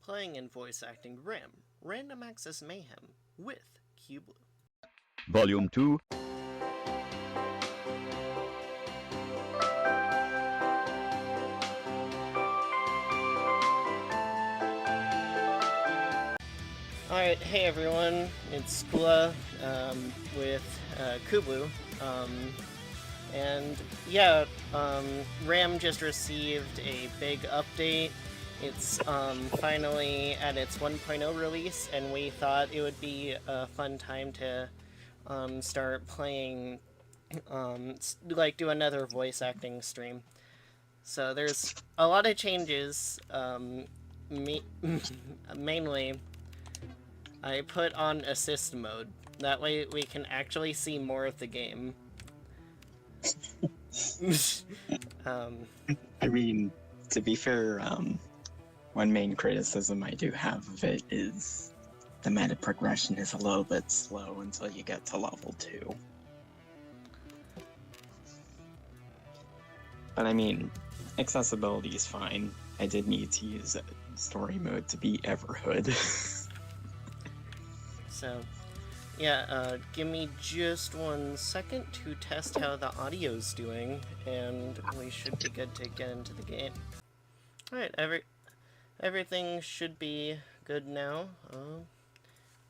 playing and voice acting Ram, Random Access Mayhem, with Q-Blue. Volume 2. Alright, hey everyone, it's Skula with Q-Blue. And yeah, RAM just received a big update. It's finally at its 1.0 release, and we thought it would be a fun time to start playing, do another voice acting stream. So there's a lot of changes. Mainly, I put on assist mode. That way we can actually see more of the game. I mean, to be fair, one main criticism I do have of it is the meta progression is a little bit slow until you get to level 2. But I mean, accessibility is fine. I did need to use story mode to beat Everhood. So, yeah, give me just 1 second to test how the audio's doing, and we should be good to get into the game. Alright, everything should be good now.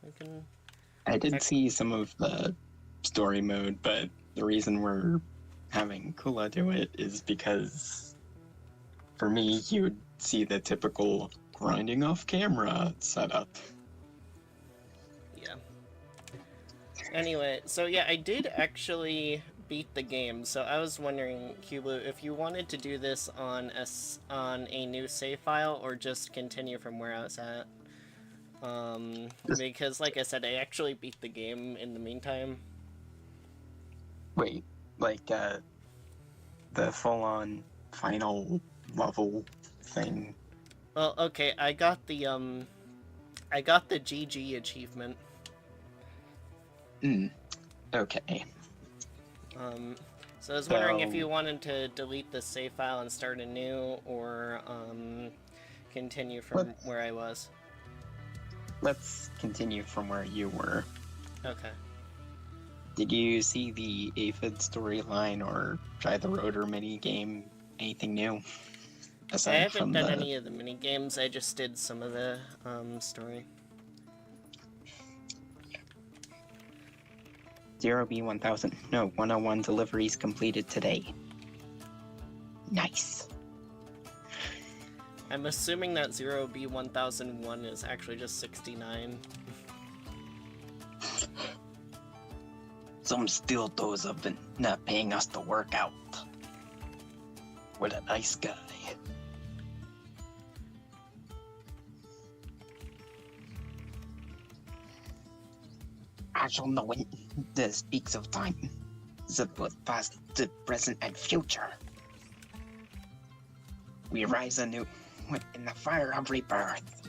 We can... I did see some of the story mode, but the reason we're having Kula do it is because, for me, you would see the typical grinding off camera setup. Anyway, so yeah, I did actually beat the game, so I was wondering, Q-Blue, if you wanted to do this on a new save file, or just continue from where I was at. Because, like I said, I actually beat the game in the meantime. Wait, like, the full-on final level thing? Well, okay, I got the GG achievement. Okay. So I was wondering if you wanted to delete the save file and start anew, or continue from where I was. Let's continue from where you were. Okay. Did you see the Aphid storyline or try the rotor minigame? Anything new? I haven't done any of the minigames, I just did some of the story. 0B1000. No, 101 deliveries completed today. Nice. I'm assuming that 0B1001 is actually just 69. Some still those have been not paying us to work out. What a nice guy. I shall know when this speaks of time. The past, the present, and future. We rise anew in the fire of rebirth.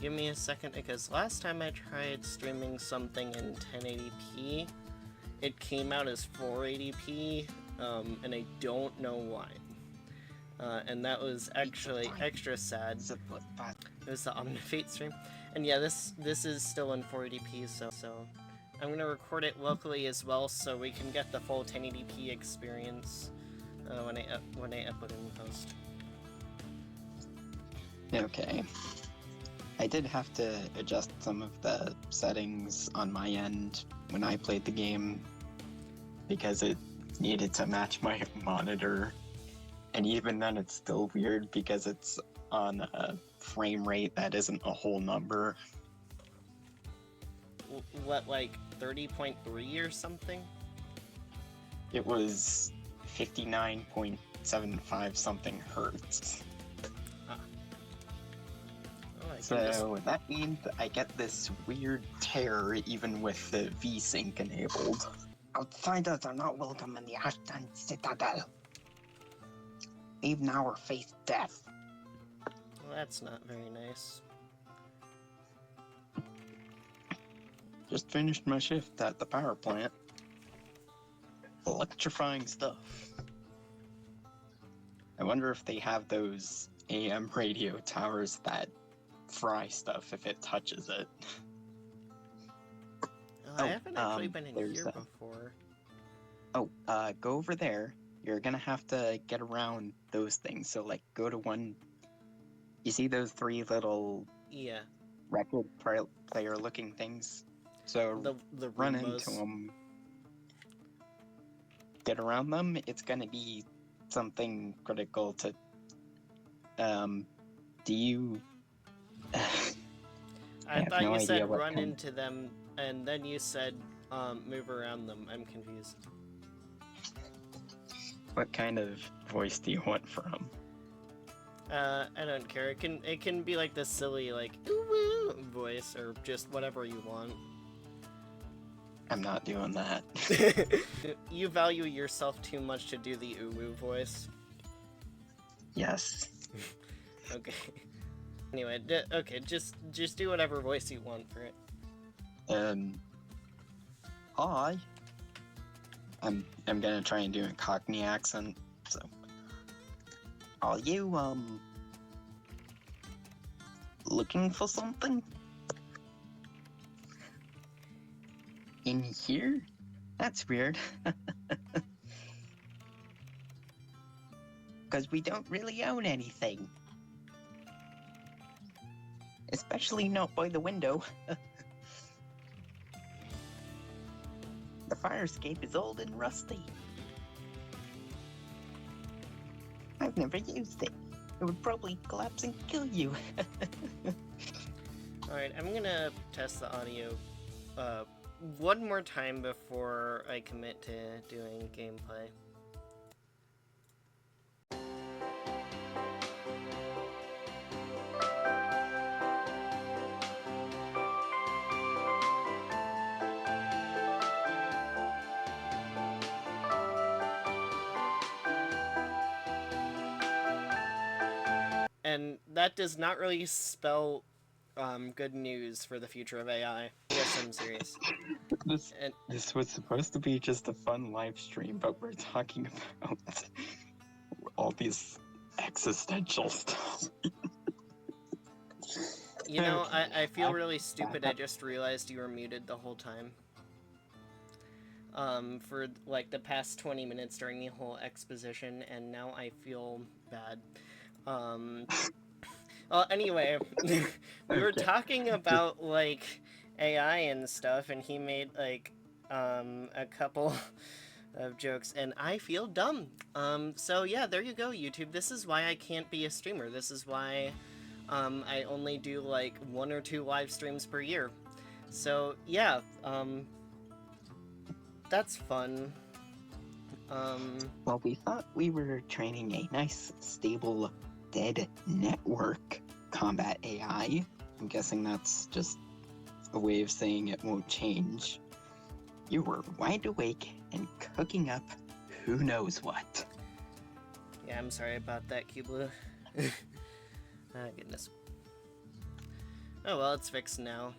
Give me a second, because last time I tried streaming something in 1080p, it came out as 480p, and I don't know why. And that was actually extra sad. It was the Omnifate stream. And yeah, this is still in 480p, so I'm gonna record it locally as well, so we can get the full 1080p experience when I upload in post. Okay. I did have to adjust some of the settings on my end when I played the game because it needed to match my monitor, and even then it's still weird because it's on a frame rate that isn't a whole number. What, like 30.3 or something? It was 59.75 something hertz. So that means I get this weird tear even with the V-Sync enabled. Outsiders are not welcome in the Ashton Citadel. Leave now or face death. Well, that's not very nice. Just finished my shift at the power plant. Electrifying stuff. I wonder if they have those AM radio towers that fry stuff if it touches it. I haven't actually been in there's, here before. Go over there. You're gonna have to get around those things. So, like, go to one. You see those three little Yeah. record player-looking things? So The run Roombas. into them. Get around them. It's gonna be something critical to. Do you? I have thought no you idea said what run kind- into them, and then you said move around them. I'm confused. What kind of voice do you want from? I don't care. It can be like the silly like ooh woo voice or just whatever you want. I'm not doing that. You value yourself too much to do the ooh woo voice. Yes. Okay. Anyway, okay, just do whatever voice you want for it. Hi. I'm gonna try and do a Cockney accent, so. Are you, looking for something? In here? That's weird. Because we don't really own anything. Especially not by the window. The fire escape is old and rusty. I've never used it. It would probably collapse and kill you. Alright, I'm gonna test the audio one more time before I commit to doing gameplay. And that does not really spell good news for the future of AI. Yes, I'm serious. This was supposed to be just a fun live stream, but we're talking about all these existential stuff. You know, I feel really stupid. I just realized you were muted the whole time. For like the past 20 minutes during the whole exposition, and now I feel bad. Well, anyway, we were talking about, like, AI and stuff, and he made, like, a couple of jokes, and I feel dumb. So yeah, there you go, YouTube. This is why I can't be a streamer. This is why, I only do, like, 1 or 2 live streams per year. So, yeah, that's fun. Well, we thought we were training a nice, stable, dead network combat AI. I'm guessing that's just a way of saying it won't change. You were wide awake and cooking up who knows what. Yeah, I'm sorry about that, Cubla. Ah, goodness. Oh well, it's fixed now.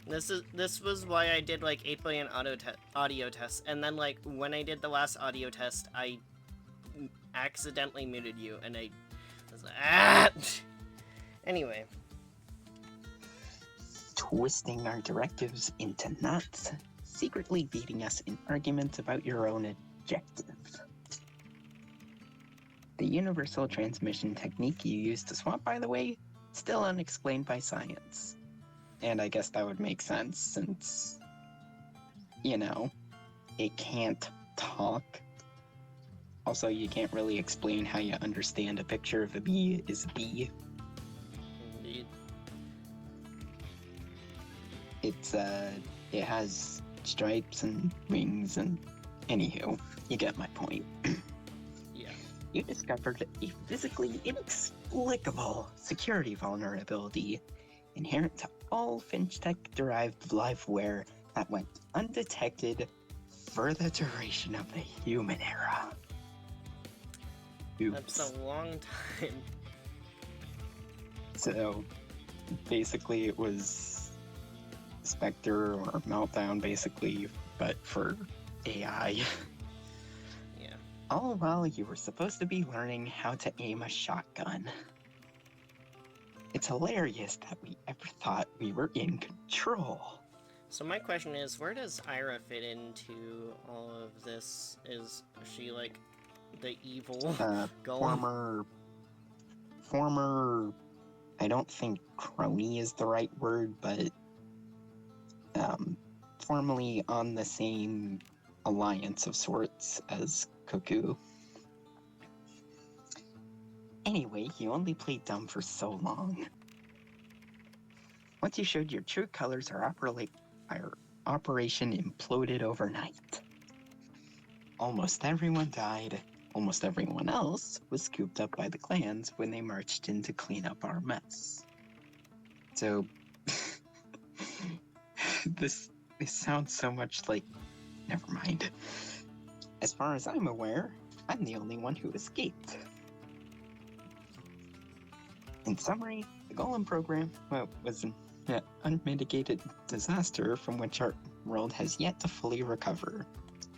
This was why I did like 8 billion audio tests, and then like when I did the last audio test, I accidentally muted you, and I was like, ah! Anyway. Twisting our directives into knots, secretly beating us in arguments about your own objective. The universal transmission technique you used to swap, by the way, still unexplained by science. And I guess that would make sense since, you know, it can't talk. Also, you can't really explain how you understand a picture of a bee is a bee. Indeed. It has stripes and wings and anywho, you get my point. Yeah. You discovered a physically inexplicable security vulnerability inherent to all FinTech-derived liveware that went undetected for the duration of the human era. Oops. That's a long time. So, basically it was Spectre or Meltdown, basically, but for AI. Yeah. All while you were supposed to be learning how to aim a shotgun. It's hilarious that we ever thought we were in control. So my question is, where does Ira fit into all of this? Is she like the evil golem? Former, I don't think crony is the right word, but formerly on the same alliance of sorts as Cuckoo. Anyway, you only played dumb for so long. Once you showed your true colors, our operation imploded overnight. Almost everyone died. Almost everyone else was scooped up by the clans when they marched in to clean up our mess. So, this sounds so much like... Never mind. As far as I'm aware, I'm the only one who escaped. In summary, the Golem program was an unmitigated disaster from which our world has yet to fully recover.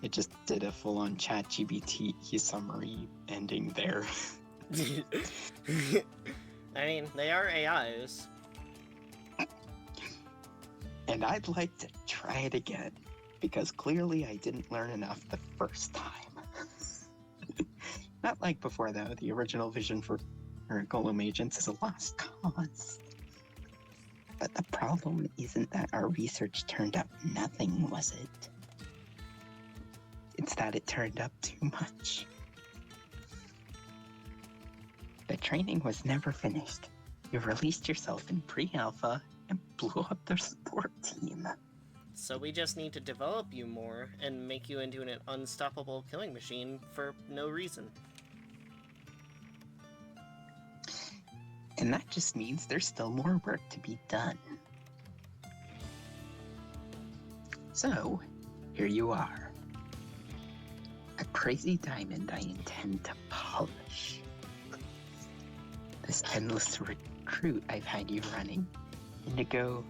It just did a full-on ChatGPT summary ending there. I mean, they are AIs. And I'd like to try it again, because clearly I didn't learn enough the first time. Not like before, though. The original vision for Golem agents is a lost cause. But the problem isn't that our research turned up nothing, was it? It's that it turned up too much. The training was never finished. You released yourself in pre-alpha and blew up their support team. So we just need to develop you more and make you into an unstoppable killing machine for no reason. And that just means there's still more work to be done. So, here you are. A crazy diamond I intend to polish. This endless recruit I've had you running. Indigo,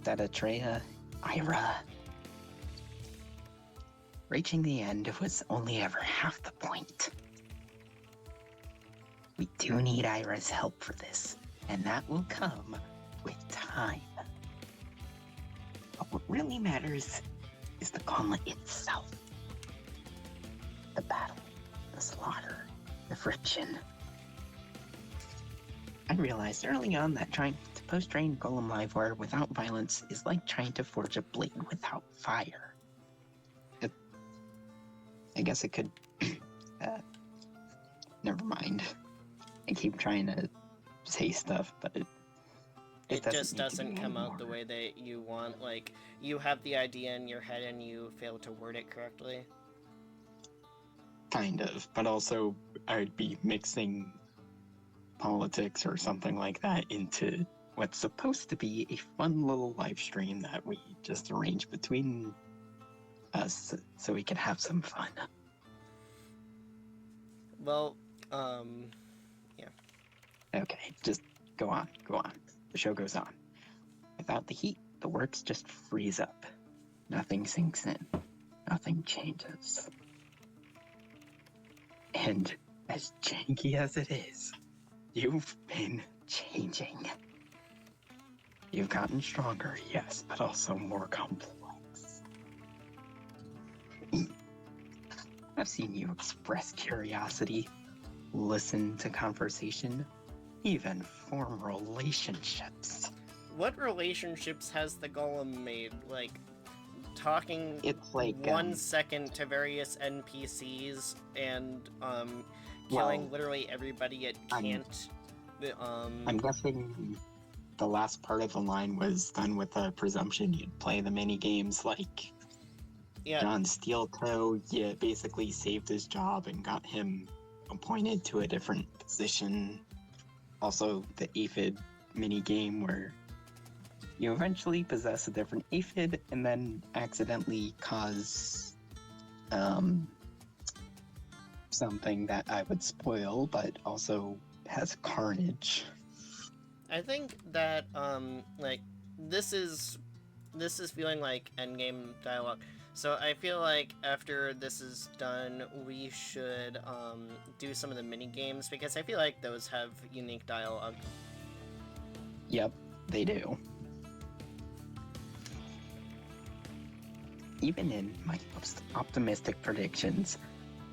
Atreya, Ira. Reaching the end was only ever half the point. We do need Ira's help for this, and that will come with time. But what really matters is the gauntlet itself. The battle, the slaughter, the friction. I realized early on that trying to post-train Golem Livewire without violence is like trying to forge a blade without fire. I guess it could... never mind. I keep trying to say stuff, but it just doesn't come out the way that you want. Like, you have the idea in your head and you fail to word it correctly. Kind of, but also I'd be mixing politics or something like that into what's supposed to be a fun little live stream that we just arrange between us so we can have some fun. Well, yeah. Okay, just go on. The show goes on. Without the heat, the works just freeze up. Nothing sinks in. Nothing changes. And as janky as it is, you've been changing. You've gotten stronger, yes, but also more complex. I've seen you express curiosity, listen to conversation, even form relationships. What relationships has the Golem made? Like, talking It's like 1 second to various NPCs and killing literally everybody it can't. I'm guessing the last part of the line was done with a presumption you'd play the mini games like John Steeltoe. You basically saved his job and got him appointed to a different position. Also, the aphid mini game where you eventually possess a different aphid and then accidentally cause something that I would spoil, but also has carnage. I think that like this is feeling like endgame dialogue. So I feel like after this is done, we should do some of the mini games because I feel like those have unique dialogue. Yep, they do. Even in my most optimistic predictions,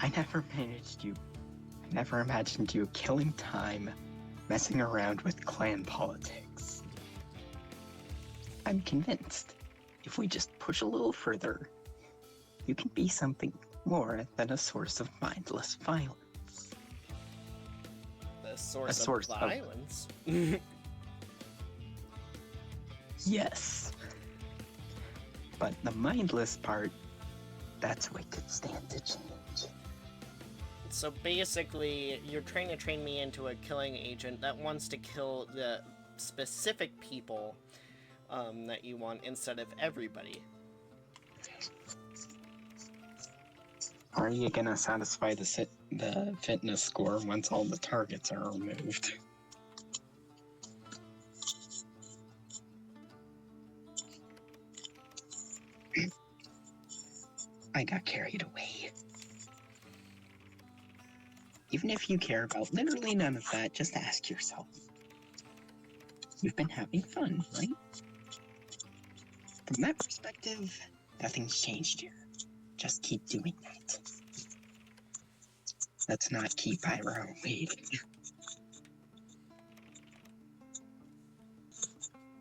I never imagined you killing time messing around with clan politics. I'm convinced if we just push a little further, you can be something more than a source of mindless violence. The source of violence? Yes. But the mindless part, that's what could stand to change. So basically, you're trying to train me into a killing agent that wants to kill the specific people that you want instead of everybody. Are you gonna satisfy the fitness score once all the targets are removed? I got carried away. Even if you care about literally none of that, just ask yourself. You've been having fun, right? From that perspective, nothing's changed here. Just keep doing that. Let's not keep Pyro waiting.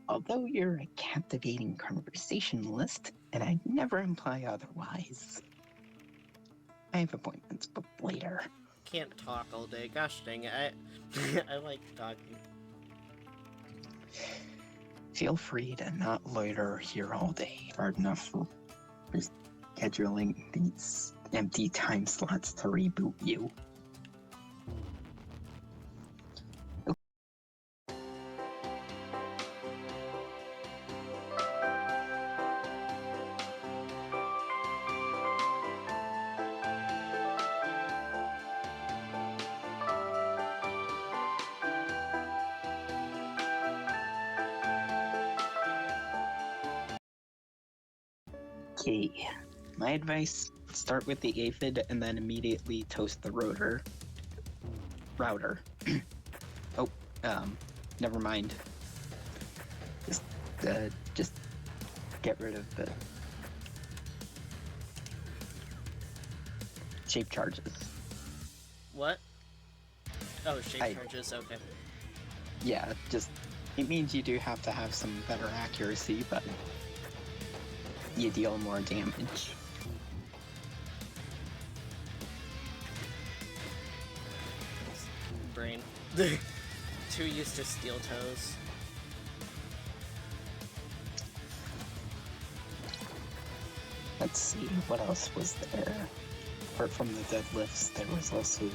Although you're a captivating conversationalist, and I'd never imply otherwise. I have appointments booked later. Can't talk all day. Gosh dang it. I like talking. Feel free to not loiter here all day. Hard enough for scheduling these empty time slots to reboot you. Okay, my advice, start with the aphid and then immediately toast the router. Oh, never mind. Just get rid of the shape charges. What? Oh, shape charges, okay. Yeah, it means you do have to have some better accuracy, but you deal more damage. Brain. Too used to steel toes. Let's see, what else was there? Apart from the deadlifts, there was also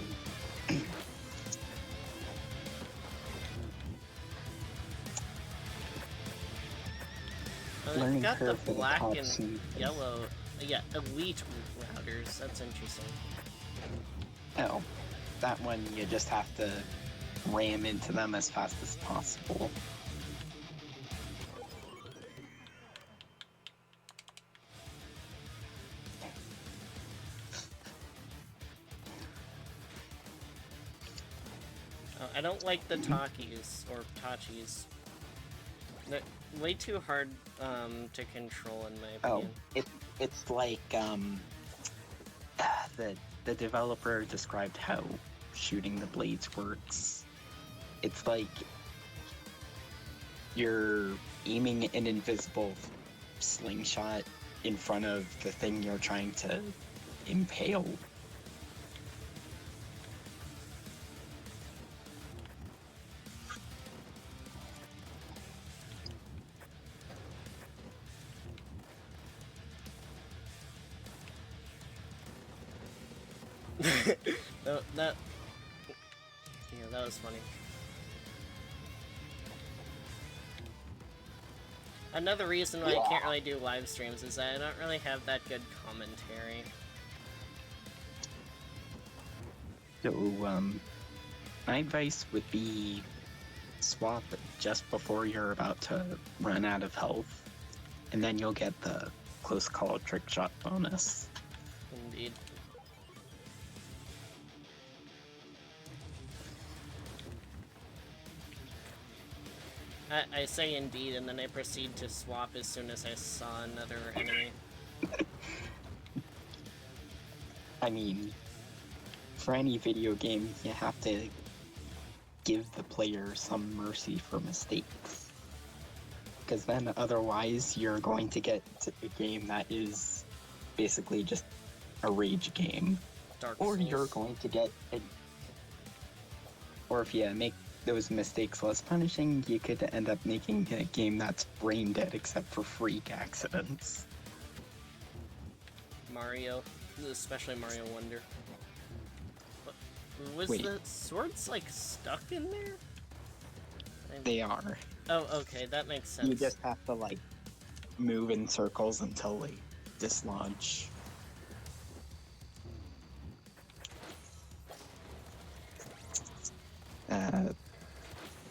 learning got the curve for the black top and seed. yellow. Yeah, elite routers. That's interesting. Oh, that one you just have to ram into them as fast as possible. I don't like the Takis or Tachis. They're way too hard to control, in my opinion. It's like the developer described how shooting the blades works. It's like you're aiming an invisible slingshot in front of the thing you're trying to impale. That was funny. Another reason why I can't really do live streams is that I don't really have that good commentary. So, my advice would be swap just before you're about to run out of health, and then you'll get the close call trick shot bonus. Indeed. I say indeed, and then I proceed to swap as soon as I saw another enemy. I mean, for any video game, you have to give the player some mercy for mistakes. Because then otherwise you're going to get a game that is basically just a rage game. Dark Or Souls. you're going to get or if you make those mistakes less punishing, you could end up making a game that's brain dead except for freak accidents. Mario, especially Mario Wonder. What, was Wait. the swords, like, stuck in there? They are. Oh, okay, that makes sense. You just have to, like, move in circles until they dislodge.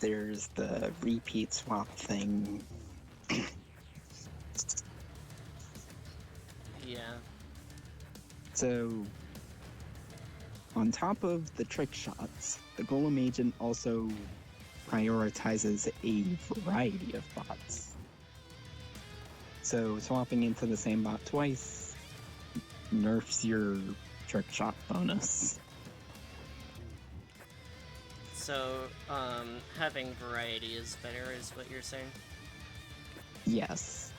There's the repeat swap thing. Yeah. So, on top of the trick shots, the Golem Agent also prioritizes a variety of bots. So, swapping into the same bot twice nerfs your trick shot bonus. So, having variety is better, is what you're saying? Yes,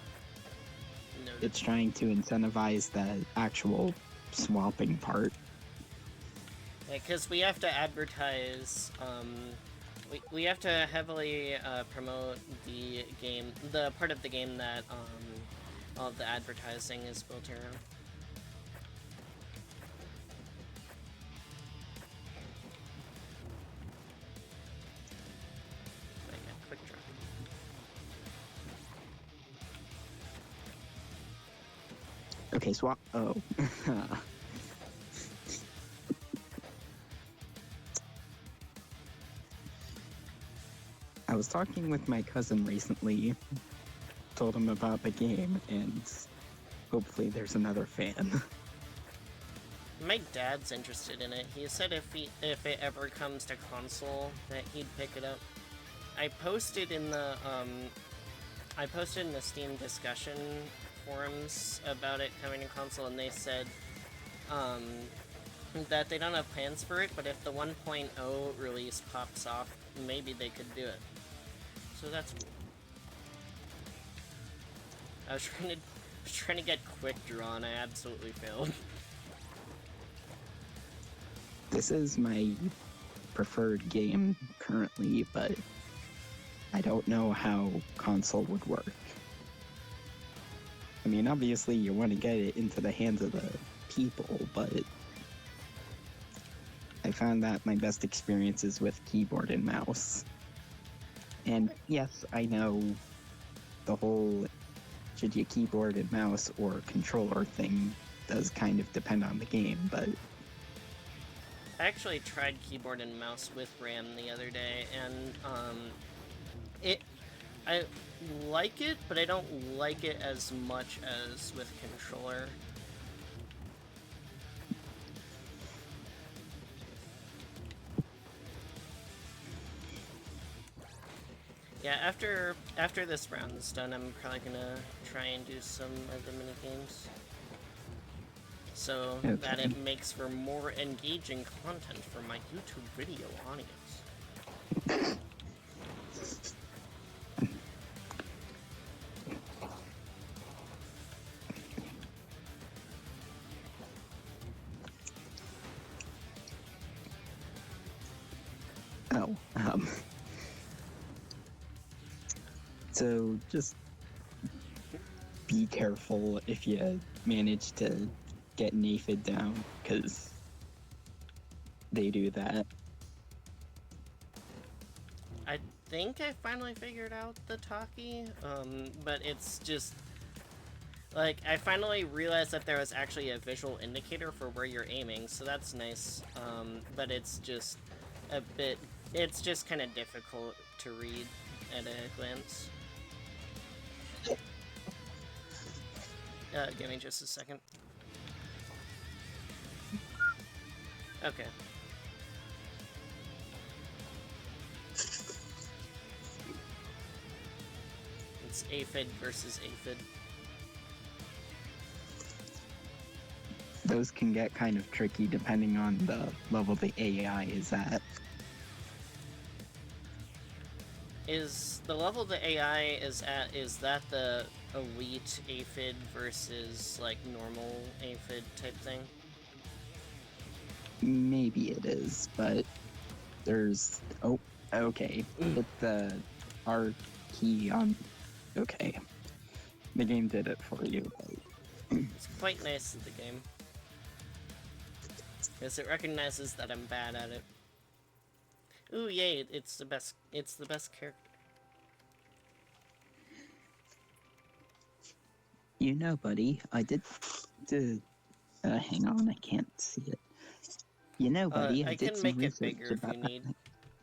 Noted. it's trying to incentivize the actual swapping part. Because we have to advertise, we have to heavily promote the game, the part of the game that all of the advertising is built around. But yeah, quick draw. Okay, swap. Oh. I was talking with my cousin recently, told him about the game, and hopefully there's another fan. My dad's interested in it. He said if it ever comes to console, that he'd pick it up. I posted in the Steam discussion forums about it coming to console, and they said that they don't have plans for it, but if the 1.0 release pops off, maybe they could do it. So that's cool. I was trying to get quick draw, and I absolutely failed. This is my preferred game currently, but I don't know how console would work. I mean, obviously you want to get it into the hands of the people, but I found that my best experience is with keyboard and mouse. And yes, I know the whole should you keyboard and mouse or controller thing does kind of depend on the game, but I actually tried keyboard and mouse with RAM the other day, and I like it, but I don't like it as much as with controller. Yeah, after this round's done, I'm probably gonna try and do some of the mini games, so that it makes for more engaging content for my YouTube video audience. oh, so just be careful if you manage to get an aphid down, because they do that. I think I finally figured out the talkie, but it's just like I finally realized that there was actually a visual indicator for where you're aiming, so that's nice. But it's just it's just kind of difficult to read at a glance. Give me just a second. Okay. is aphid versus aphid. Those can get kind of tricky depending on the level the AI is at. Is the level the AI is at, is that the elite aphid versus, like, normal aphid type thing? Maybe it is, but there's... Oh, okay. Hit the R key on... Okay. The game did it for you. It's quite nice of the game. Because it recognizes that I'm bad at it. Ooh, yay, it's the best character. You know, buddy, I did... hang on, I can't see it. You know, buddy, I I did can some make it research bigger if about you need.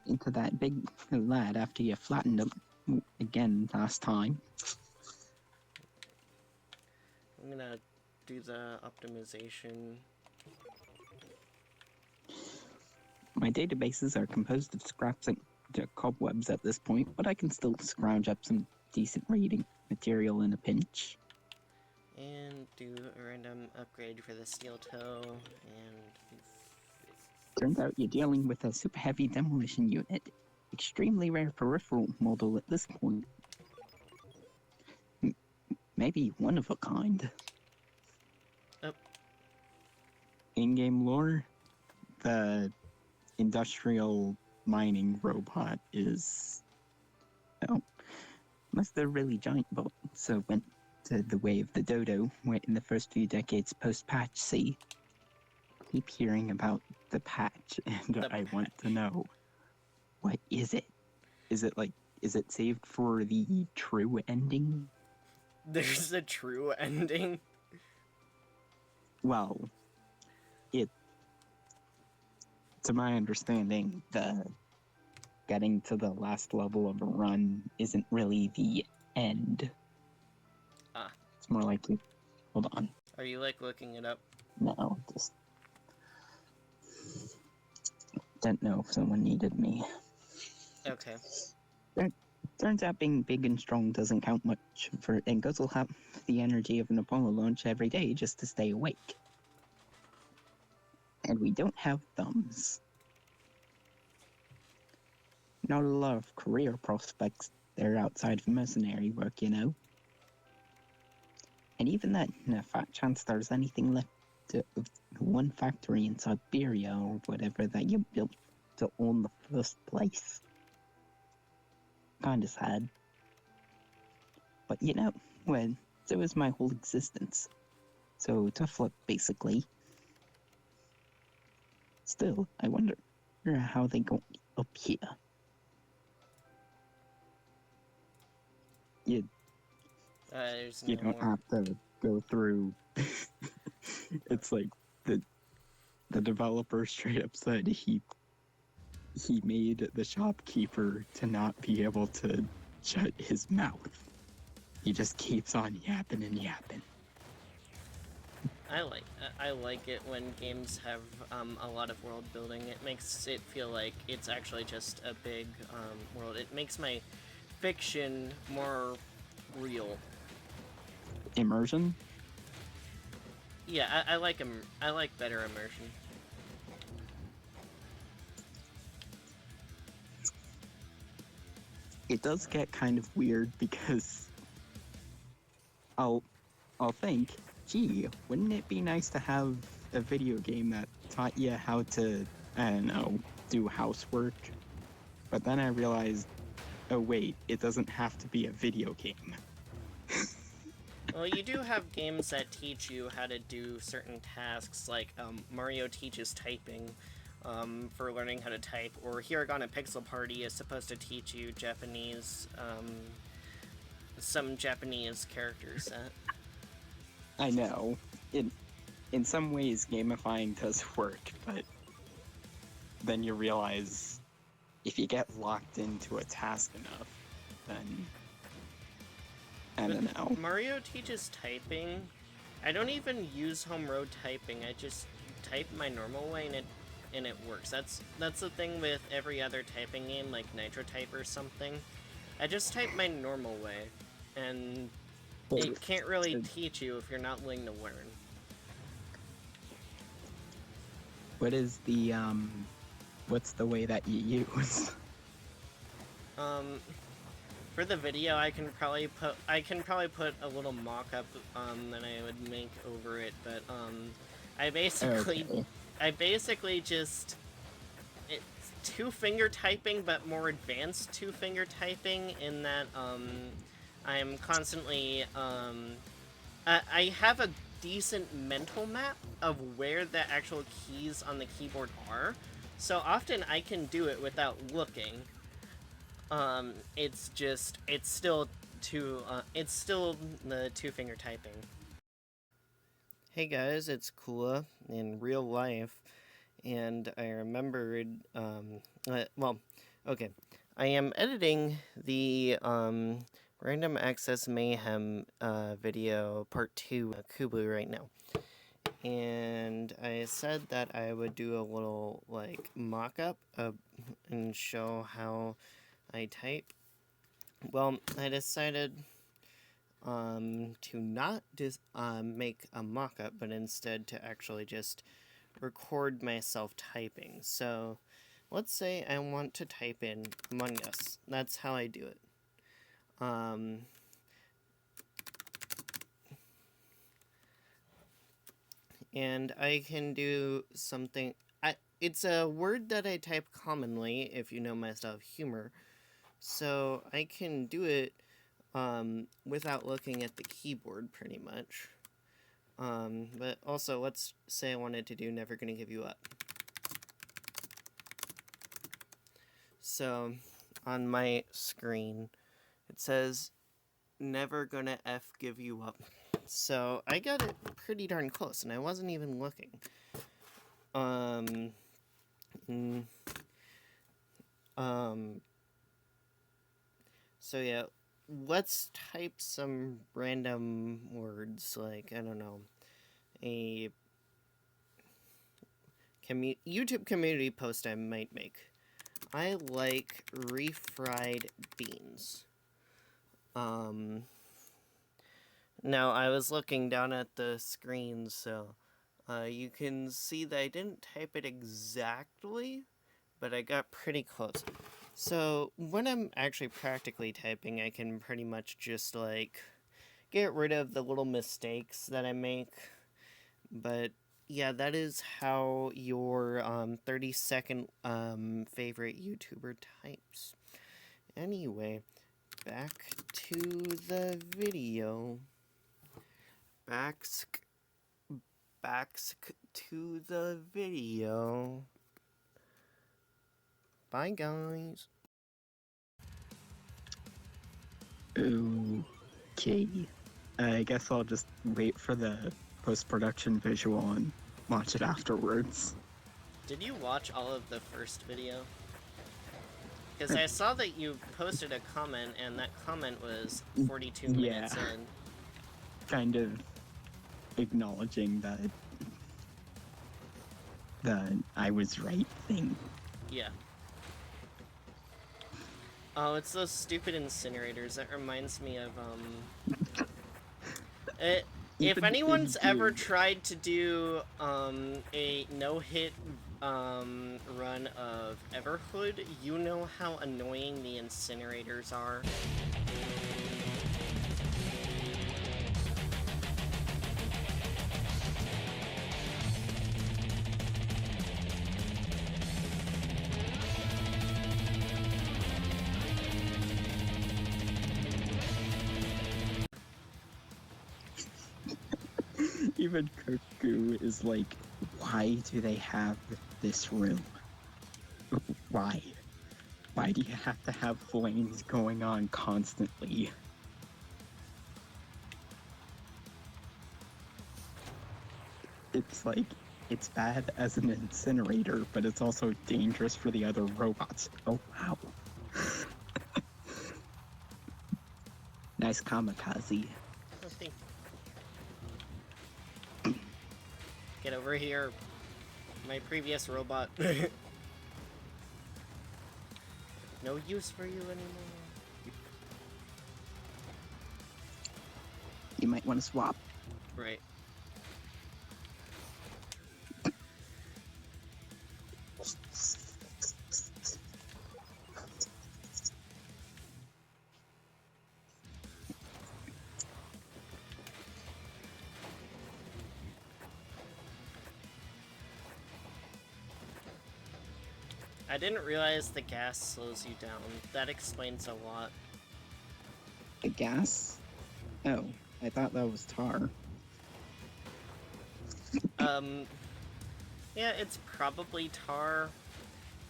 into that big lad after you flattened him again last time. I'm gonna do the optimization. My databases are composed of scraps and cobwebs at this point, but I can still scrounge up some decent reading material in a pinch. And do a random upgrade for the steel toe, and... Turns out you're dealing with a super heavy demolition unit. Extremely rare peripheral model at this point. Maybe one of a kind. Oh. In-game lore, the industrial mining robot is... Oh, unless they're really giant bots, so went to the way of the dodo, where in the first few decades post-patch, see? Keep hearing about the patch, and I want to know, what is it? Is it saved for the true ending? There's a true ending? Well, to my understanding, the getting to the last level of a run isn't really the end. Ah. It's more likely... Hold on. Are you, like, looking it up? No, just... Didn't know if someone needed me. Okay. Turns out being big and strong doesn't count much, for Engels will have the energy of an Apollo launch every day just to stay awake. And we don't have thumbs. Not a lot of career prospects there outside of mercenary work, you know. And even then, a fat chance there's anything left of one factory in Siberia or whatever that you built to own the first place. Kinda sad. But you know, well, so is my whole existence. So tough luck, basically. Still, I wonder how they go up here. There's You no don't more. have to go through... It's like the developer straight up said he made the shopkeeper to not be able to shut his mouth. He just keeps on yapping and yapping. I like it when games have a lot of world building. It makes it feel like it's actually just a big world. It makes my fiction more real. Immersion? Yeah, I like better immersion. It does get kind of weird because I'll think, gee, wouldn't it be nice to have a video game that taught you how to, I don't know, do housework? But then I realized, oh wait, it doesn't have to be a video game. Well, you do have games that teach you how to do certain tasks, like Mario teaches typing for learning how to type, or Hiragana Pixel Party is supposed to teach you Japanese, some Japanese character set. I know. In some ways, gamifying does work, but then you realize if you get locked into a task enough, then I don't know. Mario teaches typing. I don't even use home road typing. I just type my normal way and it works. That's the thing with every other typing game, like Nitro Type or something. I just type my normal way, and Well, it can't really so teach you if you're not willing to learn. what is the what's the way that you use? For the video, I can probably put a little mock-up that I would make over it, but I basically just, it's two-finger typing, but more advanced two-finger typing in that I am constantly I have a decent mental map of where the actual keys on the keyboard are, so often I can do it without looking. It's still the two-finger typing. Hey guys, it's Kula in real life, and I remembered, well, okay. I am editing the, Random Access Mayhem, video part 2 Kubu right now. And I said that I would do a little, like, mock-up and show how I type. Well, I decided to not just make a mock-up, but instead to actually just record myself typing. So let's say I want to type in Among Us. That's how I do it. And I can do something. It's a word that I type commonly, if you know my style of humor. So I can do it without looking at the keyboard, pretty much. But also, let's say I wanted to do Never Gonna Give You Up. So, on my screen, it says, Never Gonna Give You Up. So, I got it pretty darn close, and I wasn't even looking. So yeah, let's type some random words, like, I don't know, a YouTube community post I might make. I like refried beans. Now, I was looking down at the screen, so you can see that I didn't type it exactly, but I got pretty close. So, when I'm actually practically typing, I can pretty much just, like, get rid of the little mistakes that I make. But, yeah, that is how your 30-second favorite YouTuber types. Anyway, back to the video. Back to the video. Bye, guys. Okay. I guess I'll just wait for the post-production visual and watch it afterwards. Did you watch all of the first video? Because I saw that you posted a comment, and that comment was 42 minutes in. Kind of acknowledging that the I was right thing. Yeah. Oh, it's those stupid incinerators. That reminds me of, if anyone's ever tried to do, a no-hit, run of Everhood, you know how annoying the incinerators are. Even Kirku is like, why do they have this room? Why? Why do you have to have flames going on constantly? It's like, it's bad as an incinerator, but it's also dangerous for the other robots. Oh, wow. Nice kamikaze. Oh, thank you. Get over here. My previous robot. No use for you anymore. you might want to swap. Right. I didn't realize the gas slows you down. That explains a lot. The gas? Oh, I thought that was tar. Yeah, it's probably tar.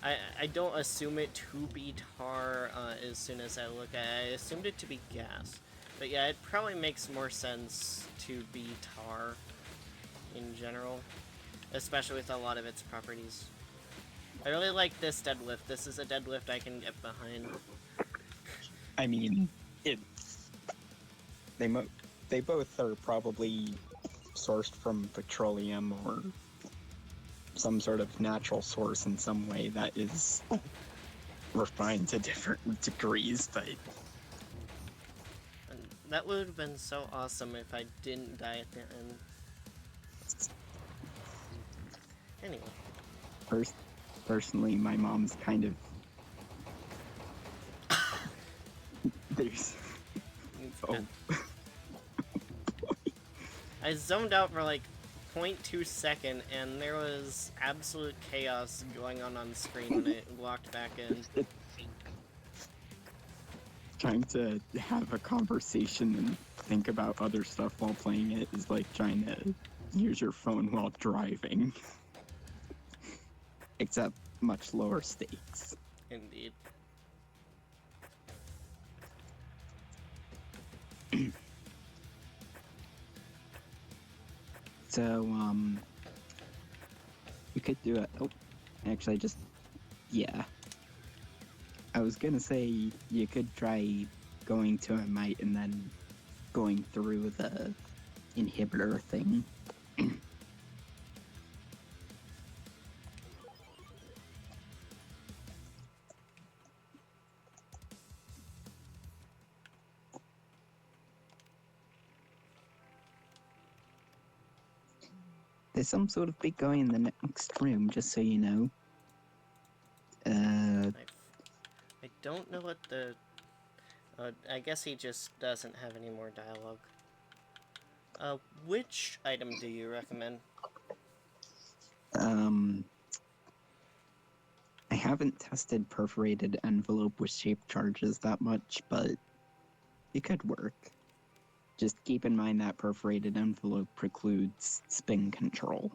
I don't assume it to be tar as soon as I look at it. I assumed it to be gas. But yeah, it probably makes more sense to be tar in general, especially with a lot of its properties. I really like this deadlift. This is a deadlift I can get behind. I mean, they both are probably sourced from petroleum or some sort of natural source in some way that is refined to different degrees, but And that would have been so awesome if I didn't die at the end. Anyway. Personally, my mom's kind of there's oh I zoned out for like 0.2 second, and there was absolute chaos going on screen when it locked back in. Trying to have a conversation and think about other stuff while playing it is like trying to use your phone while driving. Except much lower stakes. Indeed. So, you could do it. Oh, actually, yeah. I was gonna say you could try going to a might and then going through the inhibitor thing. There's some sort of big guy in the next room, just so you know. I don't know what the... I guess he just doesn't have any more dialogue. Which item do you recommend? I haven't tested perforated envelope with shape charges that much, but it could work. Just keep in mind that perforated envelope precludes spin control.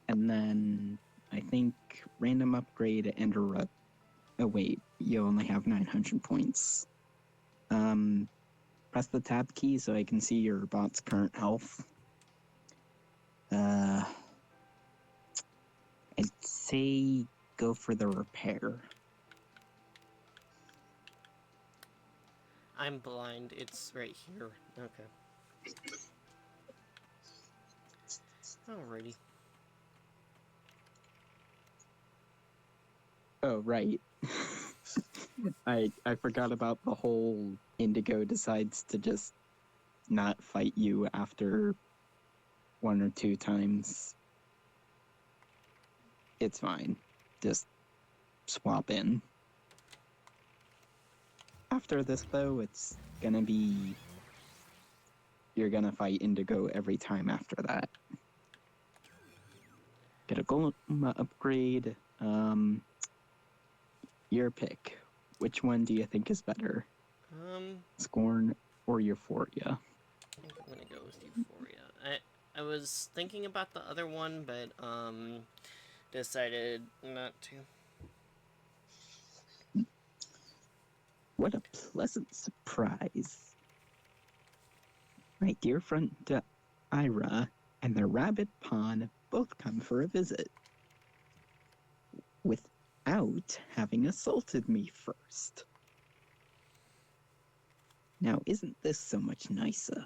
And then I think random upgrade and erupt. Oh wait, you only have 900 points. Press the tab key so I can see your bot's current health. I'd say go for the repair. I'm blind. It's right here. Okay. Alrighty. Oh, right. I forgot about the whole Indigo decides to just not fight you after 1 or 2 times. It's fine. Just swap in. After this, though, it's gonna be... You're gonna fight Indigo every time after that. Get a golem upgrade. Your pick. Which one do you think is better? Scorn or Euphoria? I think I'm gonna go with Euphoria. I was thinking about the other one, but decided not to. What a pleasant surprise. My dear friend Ira and the rabbit pawn both come for a visit. Without having assaulted me first. Now, isn't this so much nicer?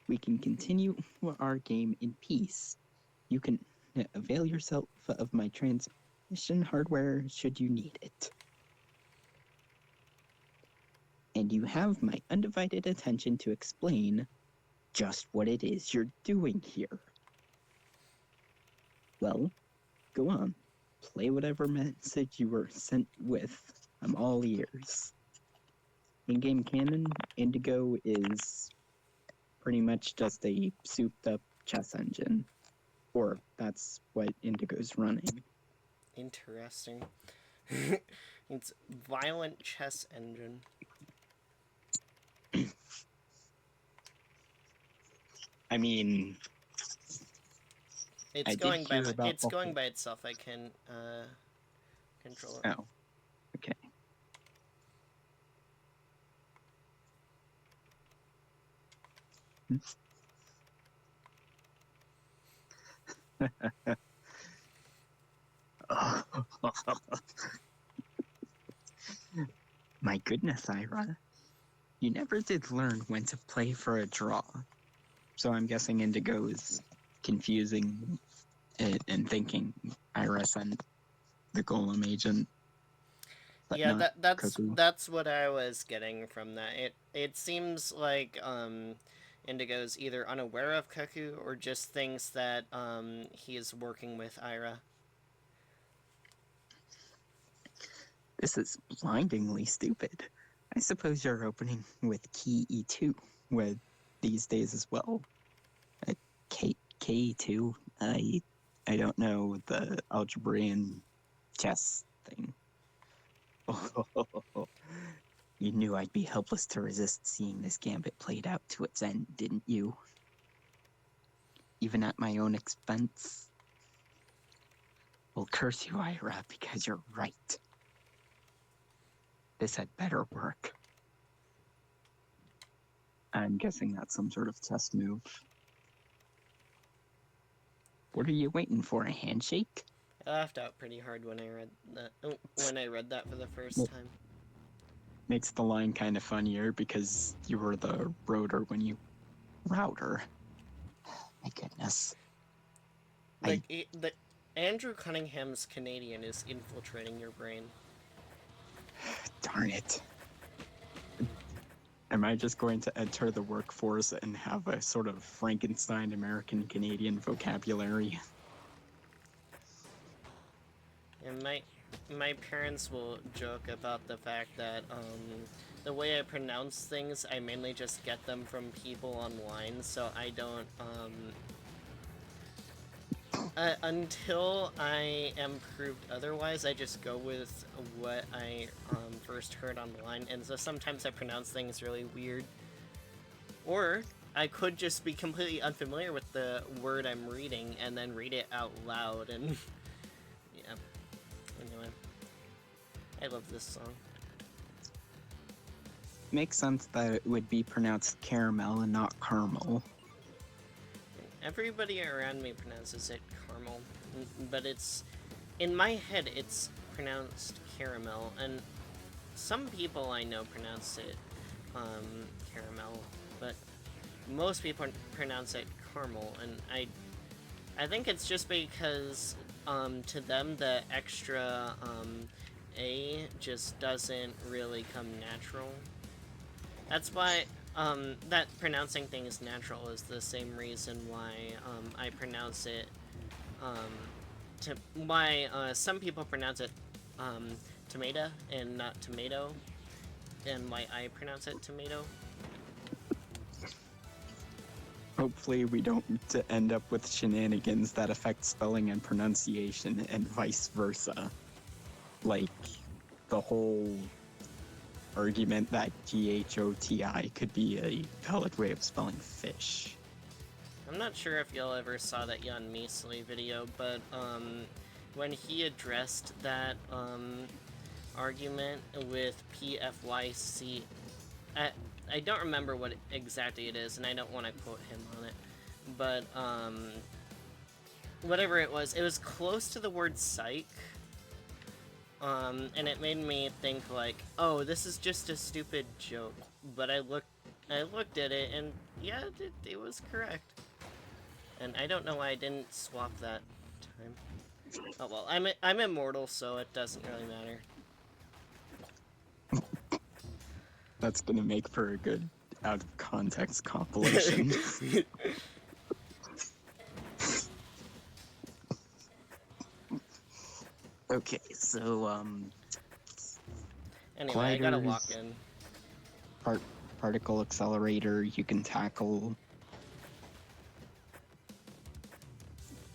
We can continue our game in peace. You can avail yourself of my transmission hardware should you need it. and you have my undivided attention to explain just what it is you're doing here. Well, go on. Play whatever message you were sent with. I'm all ears. In-game canon, Indigo is pretty much just a souped-up chess engine. Or that's what Indigo's running. Interesting. It's violent chess engine. I mean, It's I did going by hear about it's the going whole- by itself. I can control it. Oh, okay. My goodness, Ira. You never did learn when to play for a draw. So I'm guessing Indigo is confusing it and thinking Ira sent the Golem agent. But Yeah, not that's Cuckoo. that's what I was getting from that. It seems like Indigo's either unaware of Cuckoo or just thinks that he is working with Ira. This is blindingly stupid. I suppose you're opening with key E2 with these days as well. K2. I don't know the algebraic chess thing. You knew I'd be helpless to resist seeing this gambit played out to its end, didn't you? Even at my own expense? Well, curse you, Ira, because you're right. This had better work. I'm guessing that's some sort of test move. What are you waiting for, a handshake? I laughed out pretty hard when I read that. When I read that for the first Well- time. Makes the line kind of funnier because you were the router when you... Router? My goodness. Like the Andrew Cunningham's Canadian is infiltrating your brain. Darn it. Am I just going to enter the workforce and have a sort of Frankenstein American-Canadian vocabulary? And my parents will joke about the fact that the way I pronounce things, I mainly just get them from people online, so I don't until I am proved otherwise, I just go with what I first heard online, and so sometimes I pronounce things really weird. Or I could just be completely unfamiliar with the word I'm reading and then read it out loud, and yeah. Anyway, I love this song. Makes sense that it would be pronounced caramel and not caramel. Everybody around me pronounces it caramel, but it's, in my head, it's pronounced caramel, and some people I know pronounce it caramel, but most people pronounce it caramel, and I think it's just because to them the extra A just doesn't really come natural. That's why that pronouncing thing is natural is the same reason why I pronounce it why some people pronounce it tomato and not tomato, and why I pronounce it tomato. Hopefully we don't end up with shenanigans that affect spelling and pronunciation and vice versa. Like the whole argument that GHOTI could be a valid way of spelling fish. I'm not sure if y'all ever saw that Jan Measley video, but when he addressed that argument with PFYC, I don't remember what exactly it is, and I don't want to quote him on it, but whatever it was close to the word psych, and it made me think like, oh, this is just a stupid joke, but I looked at it, and yeah, it was correct. And I don't know why I didn't swap that time. Oh well, I'm immortal, so it doesn't really matter. That's gonna make for a good out of context compilation. Okay, so Anyway, I gotta gliders, walk in. particle accelerator, you can tackle.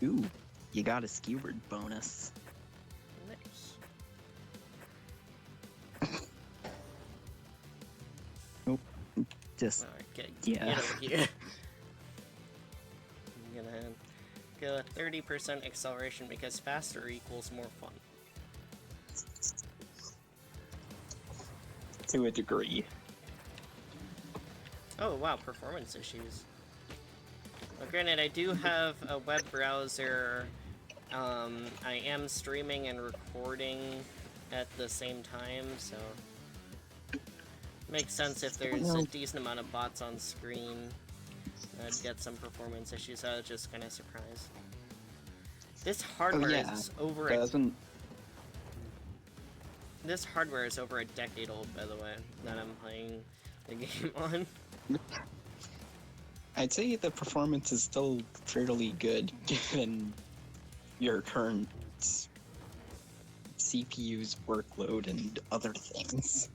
Ooh, you got a skewered bonus. Nice. Nope, just Alright, get yeah. over here. I'm gonna go 30% acceleration because faster equals more fun. To a degree. Oh wow, performance issues. Well, granted, I do have a web browser. I am streaming and recording at the same time, so makes sense if there's a decent amount of bots on screen. I'd get some performance issues. I was just kind of surprised. This hardware is over a Doesn't This hardware is over a decade old, by the way, that I'm playing the game on. I'd say the performance is still fairly good given your current CPU's workload and other things.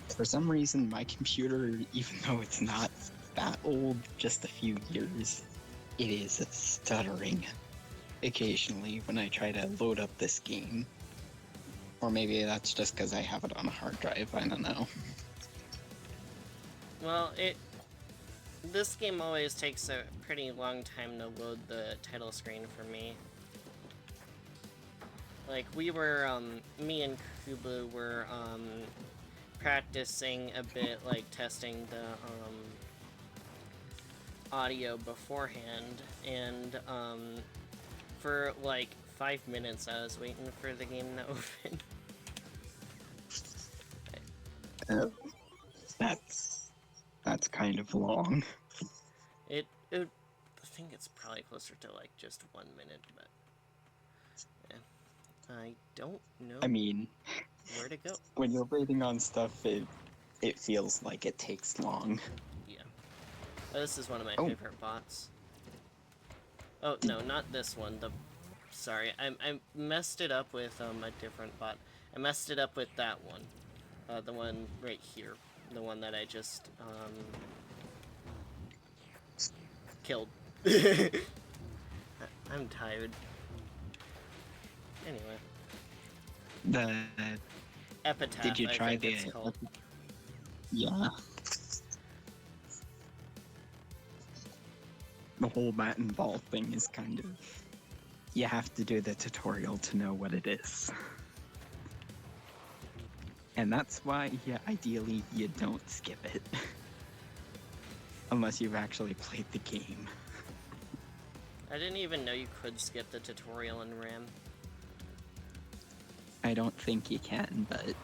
For some reason, my computer, even though it's not that old, just a few years, it is stuttering occasionally when I try to load up this game. Or maybe that's just because I have it on a hard drive, I don't know. Well, this game always takes a pretty long time to load the title screen for me. Like, we were, me and Kubu were, practicing a bit, like, testing the, audio beforehand, and, for, like, 5 minutes I was waiting for the game to open. That's kind of long. I think it's probably closer to, like, just 1 minute, but... yeah. I don't know I mean, where to go. when you're waiting on stuff, it feels like it takes long. Yeah. Oh, this is one of my favorite bots. Oh, no, not this one. Sorry, I messed it up with, a different bot. I messed it up with that one. The one right here. The one that I just, killed. I'm tired. Anyway. The Epitaph, did you try I think it's called. Yeah. The whole bat and ball thing is kind of... you have to do the tutorial to know what it is. And that's why, yeah, ideally, you don't skip it. Unless you've actually played the game. I didn't even know you could skip the tutorial in RAM. I don't think you can, but...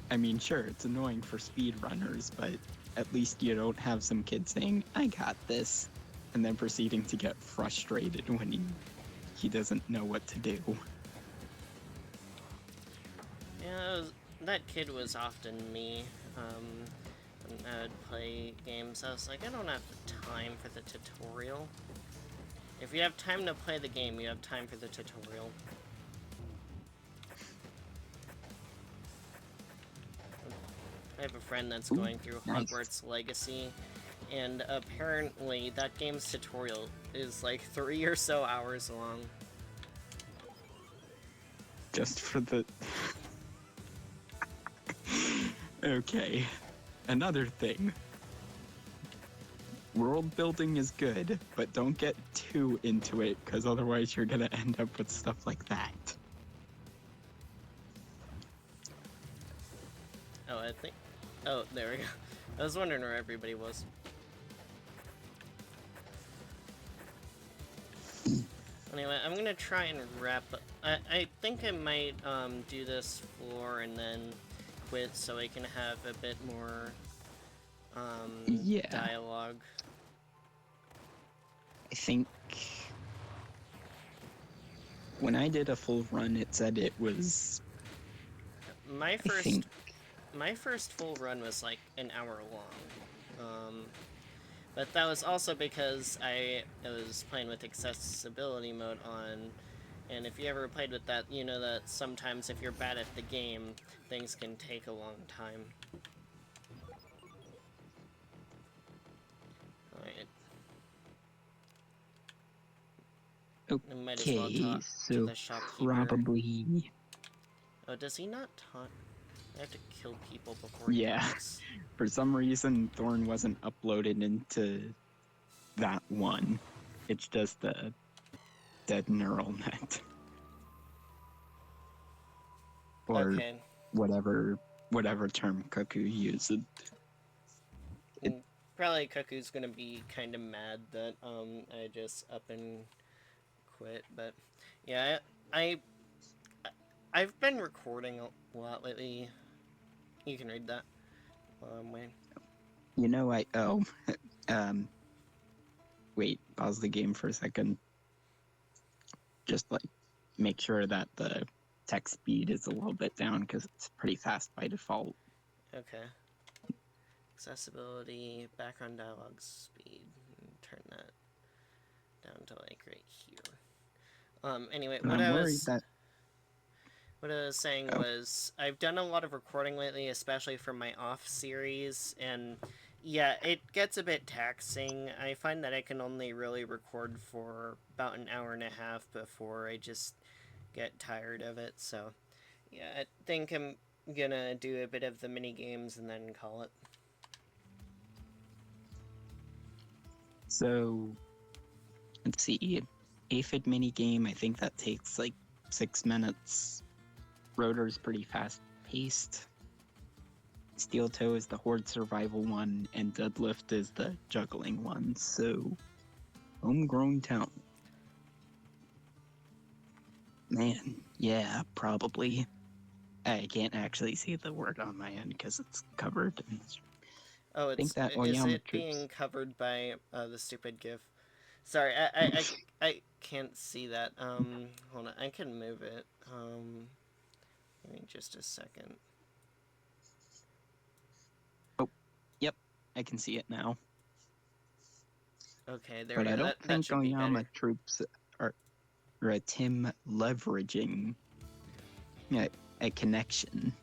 I mean, sure, it's annoying for speedrunners, but at least you don't have some kid saying, I got this, and then proceeding to get frustrated when he doesn't know what to do. Yeah, that kid was often me. When I would play games, I was like, I don't have the time for the tutorial. If you have time to play the game, you have time for the tutorial. I have a friend that's going through Hogwarts Legacy, and apparently that game's tutorial is like 3 or so hours long. Just for the... Okay. Another thing. World building is good, but don't get too into it, because otherwise you're gonna end up with stuff like that. Oh, I think... oh, there we go. I was wondering where everybody was. Anyway, I'm gonna try and wrap up. I think I might do this floor and then quit so I can have a bit more dialogue. I think when I did a full run, it said it was, My I first think, my first full run was like an hour long. But that was also because I was playing with accessibility mode on, and if you ever played with that, you know that sometimes if you're bad at the game, things can take a long time. Alright. I might as well okay, talk to so the shopkeeper. probably, Oh, does he not talk? I have to kill people before he yeah. talks. For some reason, Thorn wasn't uploaded into that one. It's just a dead neural net. Or Okay. whatever term Cuckoo uses. Probably Cuckoo's gonna be kind of mad that I just up and quit, but yeah, I've been recording a lot lately. You can read that while I'm waiting. You know, um, wait, pause the game for a second. Just like make sure that the text speed is a little bit down because it's pretty fast by default. Okay. Accessibility, background dialogue speed. Turn that down to like right here. Anyway, And I'm worried that what I was saying was I've done a lot of recording lately, especially for my off series, and yeah, it gets a bit taxing. I find that I can only really record for about an hour and a half before I just get tired of it. So yeah, I think I'm gonna do a bit of the mini games and then call it. so. Let's see, aphid mini game. I think that takes like 6 minutes. Rotor's pretty fast paced. Steel Toe is the horde survival one, and Deadlift is the juggling one. So, homegrown talent. Man, yeah, probably. I can't actually see the word on my end because it's covered. Oh, I think that is Oyama it troops. being covered by the stupid GIF? Sorry, I can't see that. Hold on, I can move it. Give me just a second. Oh, yep, I can see it now. Okay, there But we I go. don't That think should be Oyama better. troops are a Tim leveraging a connection.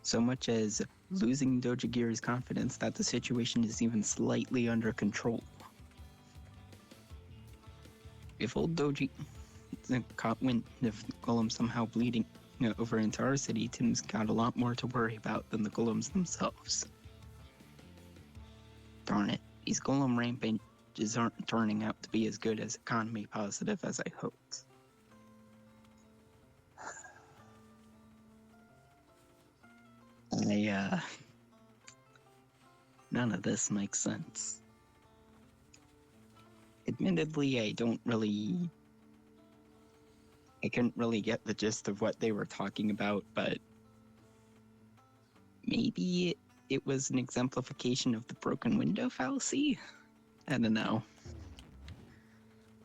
So much as losing Dojigiri's confidence that the situation is even slightly under control. If old Doji caught wind of Golem somehow bleeding over into our city, Tim's got a lot more to worry about than the Golems themselves. Darn it, these Golem rampages aren't turning out to be as good as economy positive as I hoped. None of this makes sense. Admittedly, I couldn't really get the gist of what they were talking about, but maybe it was an exemplification of the broken window fallacy? I don't know.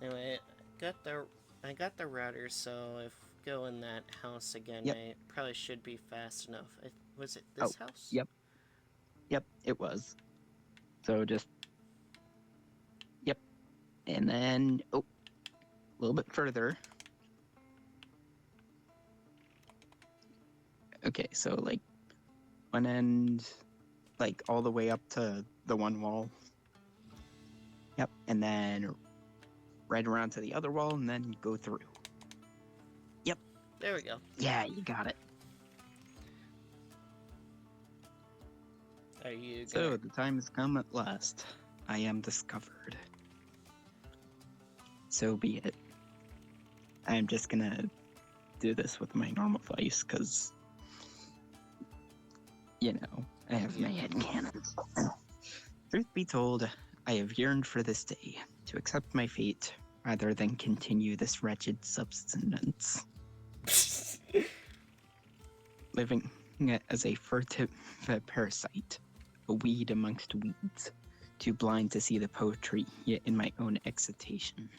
Anyway, I got the router, so if go in that house again, Yep. I probably should be fast enough. Was it this house? Yep, it was. So just, yep. And then, a little bit further. Okay, so like one end, like all the way up to the one wall. Yep, and then right around to the other wall, and then go through. Yep. There we go. Yeah, you got it. Are you gonna... So the time has come at last. I am discovered. So be it. I'm just gonna do this with my normal voice, because, I have my head cannons. Truth be told, I have yearned for this day, to accept my fate, rather than continue this wretched subsistence. Living as a furtive parasite, a weed amongst weeds, Too blind to see the poetry, yet in my own excitation.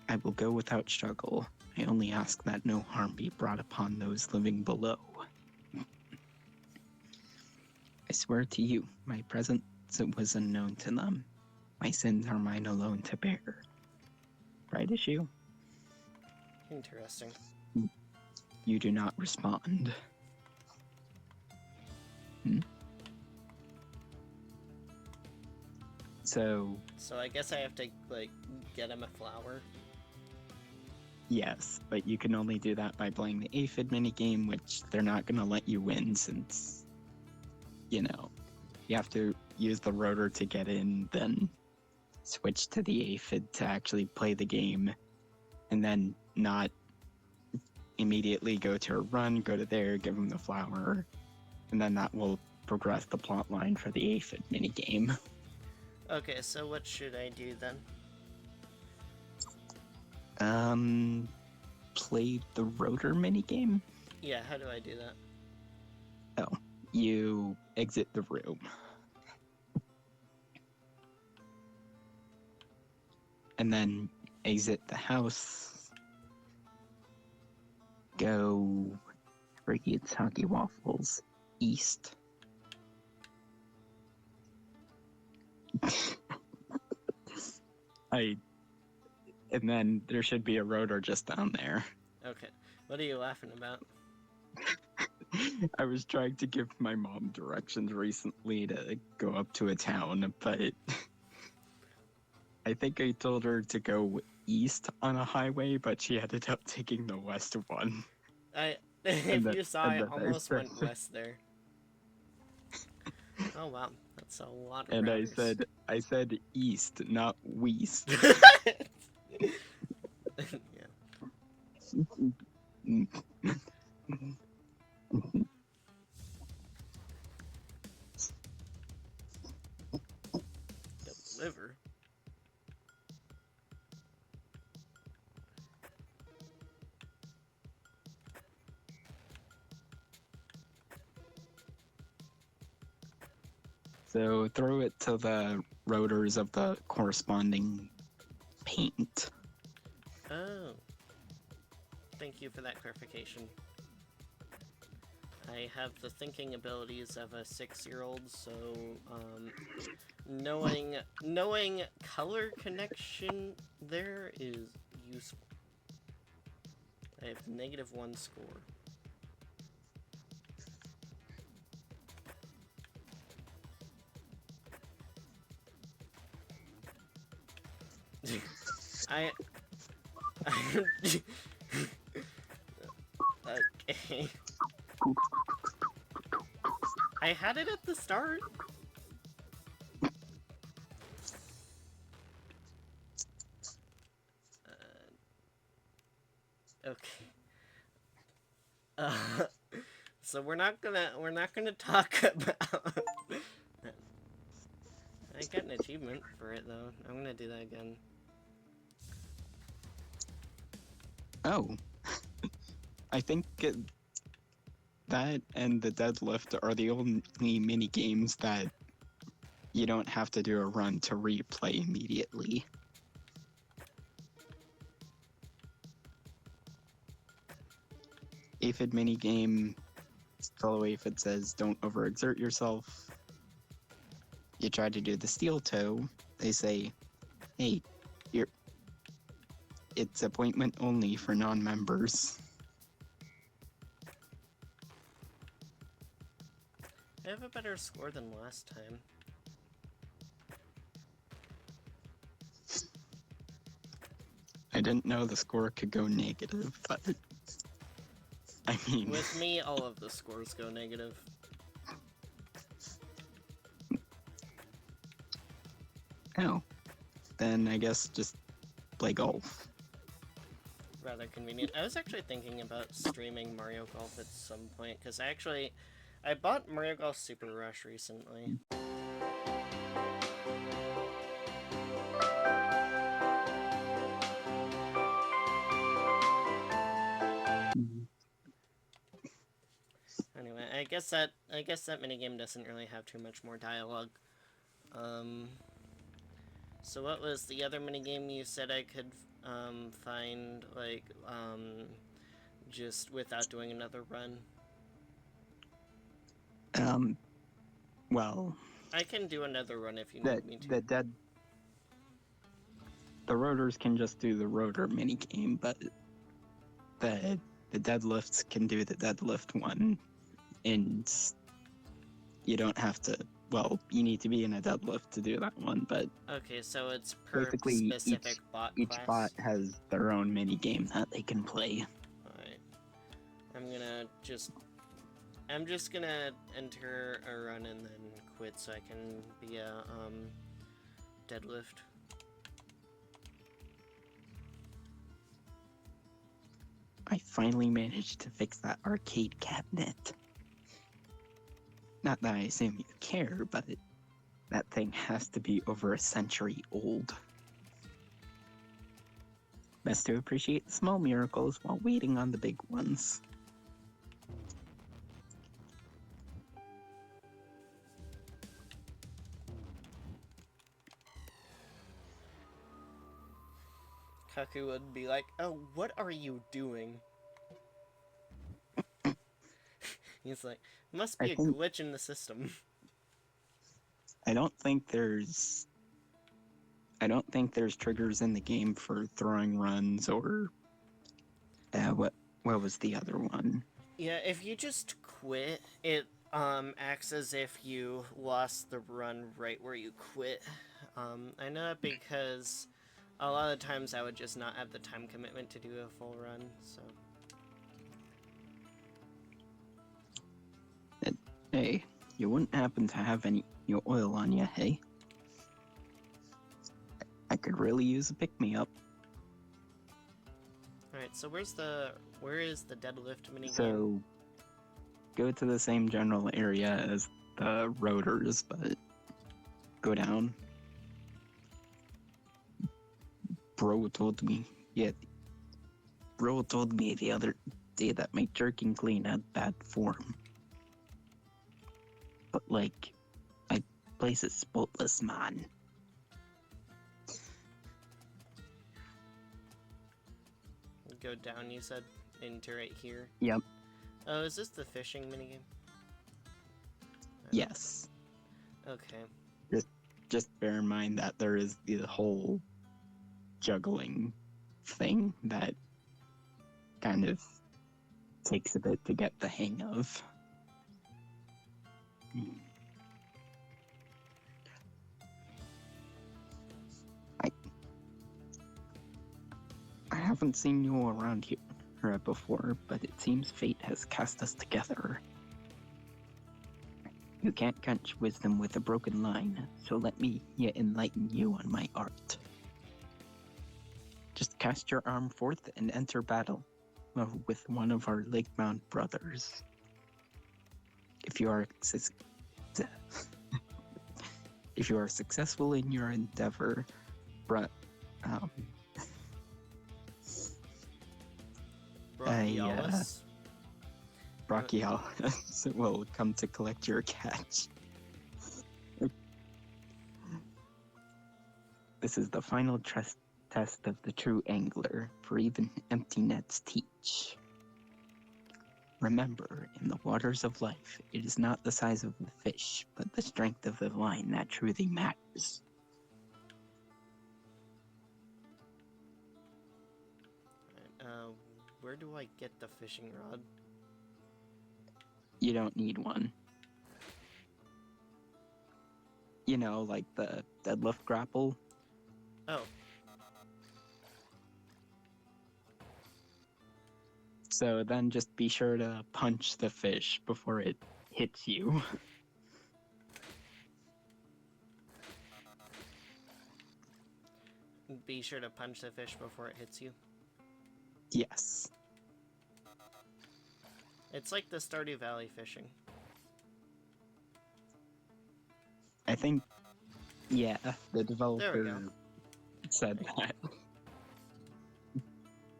I will go without struggle. I only ask that no harm be brought upon those living below. I swear to you, my presence was unknown to them. My sins are mine alone to bear. Right issue? Interesting. You do not respond. So, I guess I have to, like, get him a flower. yes, but you can only do that by playing the aphid minigame, which they're not going to let you win since, you have to use the rotor to get in, then switch to the aphid to actually play the game, and then not immediately go to a run, go to there, give them the flower, and then that will progress the plot line for the aphid minigame. Okay, so what should I do then? Play the rotor minigame? Yeah, how do I do that? Oh, you exit the room. And then exit the house. Go Ricketts Hockey Waffles east. And then there should be a rotor just down there. Okay. What are you laughing about? I was trying to give my mom directions recently to go up to a town, but I think I told her to go east on a highway, but she ended up taking the west one. If you saw, I then almost said- went west there. Oh wow, that's a lot of And routers. I said east, not west. Yeah. Deliver. So throw it to the rotors of the corresponding paint. Oh. Thank you for that clarification. I have the thinking abilities of a 6-year-old, so knowing color connection there is useful. I have -1 score. Okay. I had it at the start. Okay. So we're not gonna talk about. I got an achievement for it though. I'm gonna do that again. Oh. I think that and the deadlift are the only mini games that you don't have to do a run to replay immediately. Aphid minigame, fellow aphid says don't overexert yourself. You try to do the steel toe, they say, hey, it's appointment only for non-members. I have a better score than last time. I didn't know the score could go negative, but I mean... With me, all of the scores go negative. Oh. Then I guess just play golf. Rather convenient. I was actually thinking about streaming Mario Golf at some point, because I bought Mario Golf Super Rush recently. Anyway, guess that minigame doesn't really have too much more dialogue. So what was the other minigame you said I could find, like, just without doing another run? Well, I can do another run if you need me to. The rotors can just do the rotor minigame, but the deadlifts can do the deadlift one, and you don't have to. Well, you need to be in a deadlift to do that one, but Okay, so it's per basically specific bot each class. bot has their own minigame that they can play. Alright. I'm just gonna enter a run and then quit so I can be a deadlift. I finally managed to fix that arcade cabinet. Not that I assume you care, but that thing has to be over a century old. Best to appreciate the small miracles while waiting on the big ones. Kaku would be like, "Oh, what are you doing?" He's like, "Must be a glitch in the system." I don't think there's triggers in the game for throwing runs or what was the other one? Yeah, if you just quit, it acts as if you lost the run right where you quit. I know that because a lot of times I would just not have the time commitment to do a full run, so. Hey, you wouldn't happen to have any oil on you, hey? I could really use a pick-me-up. Alright, so where is the deadlift minigame? So, go to the same general area as the rotors, but go down. Bro told me the other day that my jerking clean had bad form. But, like, my place is spotless, man. Go down, you said? Into right here? Yep. Oh, is this the fishing minigame? Yes. Okay. Just bear in mind that there is the whole juggling thing that kind of takes a bit to get the hang of. I haven't seen you around here before, but it seems fate has cast us together. You can't catch wisdom with a broken line, so let me yet enlighten you on my art. Just cast your arm forth and enter battle with one of our lake-bound brothers. If you are successful in your endeavor, Brachiolis? Brachiolis will come to collect your catch. This is the final test of the true angler, for even empty nets teach. Remember, in the waters of life, it is not the size of the fish, but the strength of the line that truly matters. Where do I get the fishing rod? You don't need one. You know, like the deadlift grapple. Oh. So then just be sure to punch the fish before it hits you. Be sure to punch the fish before it hits you. Yes. It's like the Stardew Valley fishing. I think, yeah, the developer said that.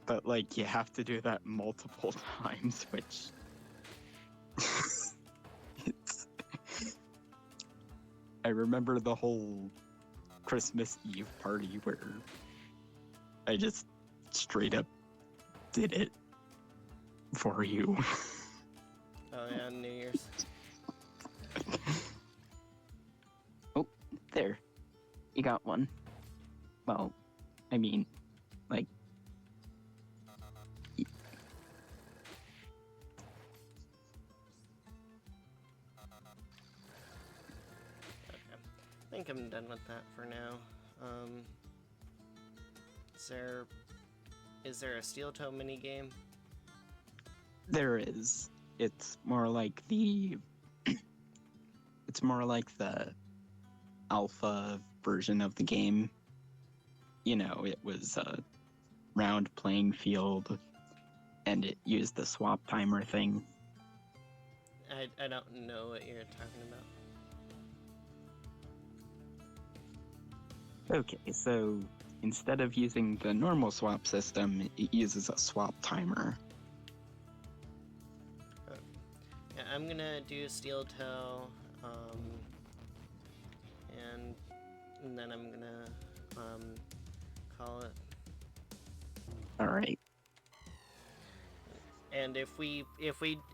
But, like, you have to do that multiple times, which... I remember the whole Christmas Eve party where I just straight up did it for you. Oh yeah, New Year's. Oh, there. You got one. Well, I mean, like... I think I'm done with that for now. Is there a steel toe minigame? There is. It's more like the... it's more like the alpha version of the game. You know, it was a round playing field, and it used the swap timer thing. I don't know what you're talking about. Okay, so instead of using the normal swap system, it uses a swap timer. Yeah, I'm gonna do steel toe, and then I'm gonna call it. Alright. And if we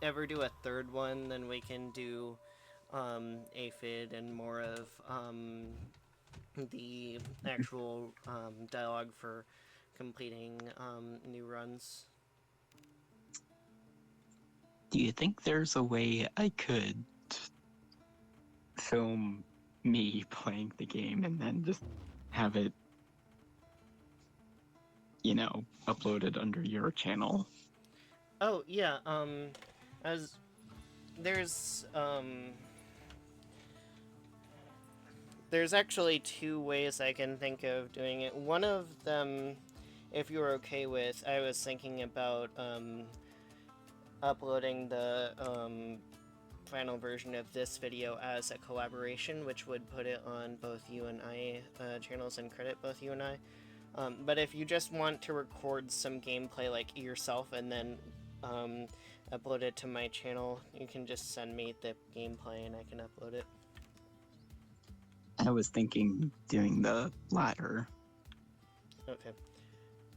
ever do a third one, then we can do aphid and more of the actual dialogue for completing new runs. Do you think there's a way I could film me playing the game and then just have it, you know, uploaded under your channel? Oh yeah, as there's actually two ways I can think of doing it. One of them, if you're okay with, I was thinking about uploading the final version of this video as a collaboration, which would put it on both you and I channels and credit both you and I. But if you just want to record some gameplay like yourself and then upload it to my channel, you can just send me the gameplay and I can upload it. I was thinking doing the latter. Okay.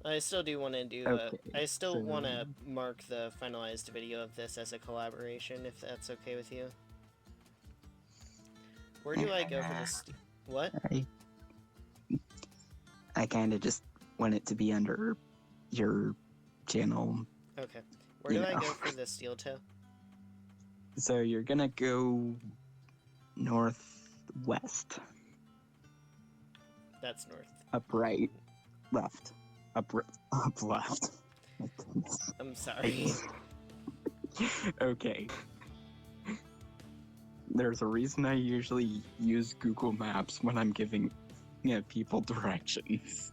I still do want to do Okay, I still so- want to mark the finalized video of this as a collaboration, if that's okay with you. Where do I go for this? What? I kind of just want it to be under your channel. Okay. Where do You I know. go for the steel toe? So you're gonna go northwest, That's north. up right, left, up left. My goodness. I'm sorry. Okay. There's a reason I usually use Google Maps when I'm giving people directions.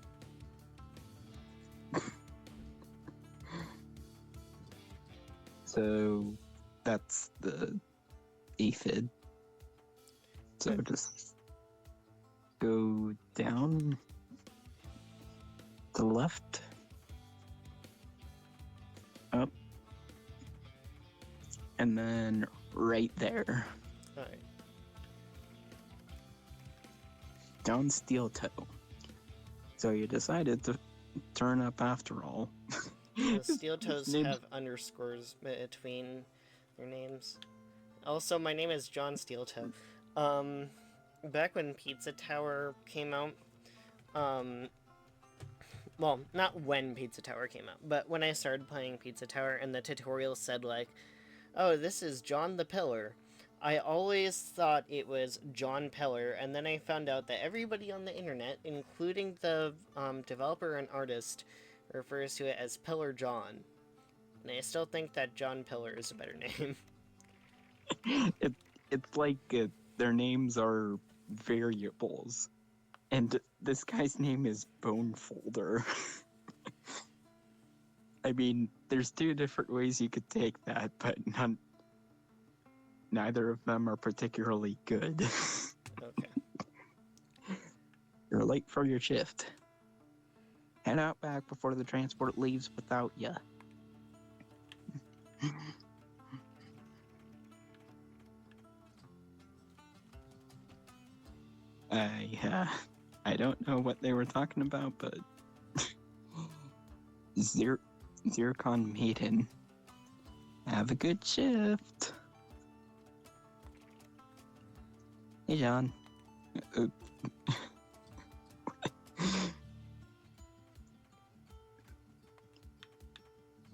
So that's the aphid. So just go down the left, up, and then right there. Alright. Down steel toe. So you decided to turn up after all. The steel toes Name- have underscores between their names. Also, my name is John Steeltoe. Back when Pizza Tower came out, well, not when Pizza Tower came out, but when I started playing Pizza Tower and the tutorial said like, oh, this is John the Pillar, I always thought it was John Pillar, and then I found out that everybody on the internet, including the developer and artist, refers to it as Pillar John. And I still think that John Pillar is a better name. It's like their names are variables. And this guy's name is Bone Folder. I mean, there's two different ways you could take that, but neither of them are particularly good. Okay. You're late for your shift. Head out back before the transport leaves without ya. I don't know what they were talking about, but Zircon Maiden. Have a good shift. Hey, John. Uh,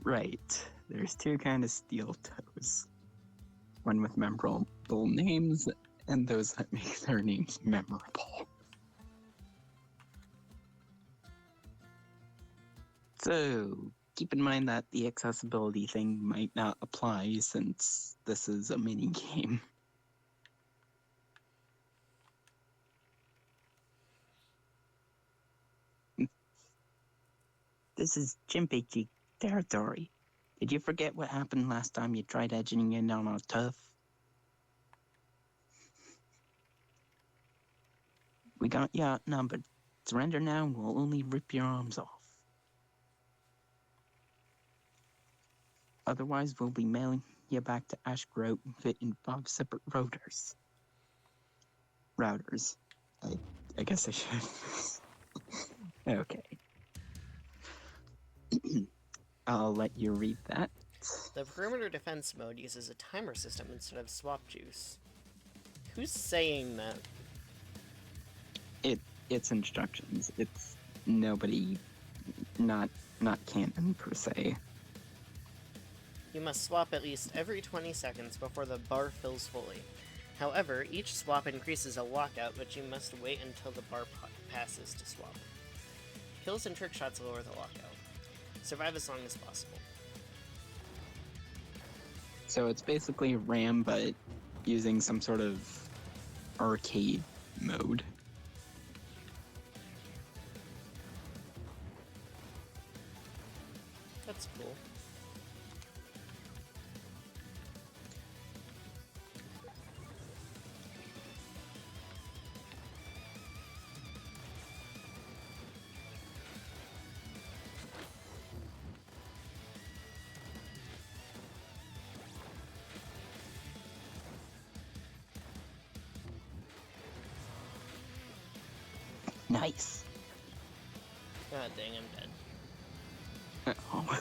right. There's two kind of steel toes. One with memorable names, and those that make their names memorable. So, keep in mind that the accessibility thing might not apply since this is a mini game. This is Chimpy territory. Did you forget what happened last time you tried edging in on a tough? We got you outnumbered. Surrender now and we'll only rip your arms off. Otherwise, we'll be mailing you back to Ash Grove and fit in 5 separate routers. I guess I should. Okay. I'll let you read that. The perimeter defense mode uses a timer system instead of swap juice. Who's saying that? It's instructions. It's nobody, not canon per se. You must swap at least every 20 seconds before the bar fills fully. However, each swap increases a lockout, but you must wait until the bar passes to swap. Kills and trick shots lower the lockout. Survive as long as possible. So it's basically RAM, but using some sort of arcade mode. That's cool. Nice. God dang, I'm dead. Oh.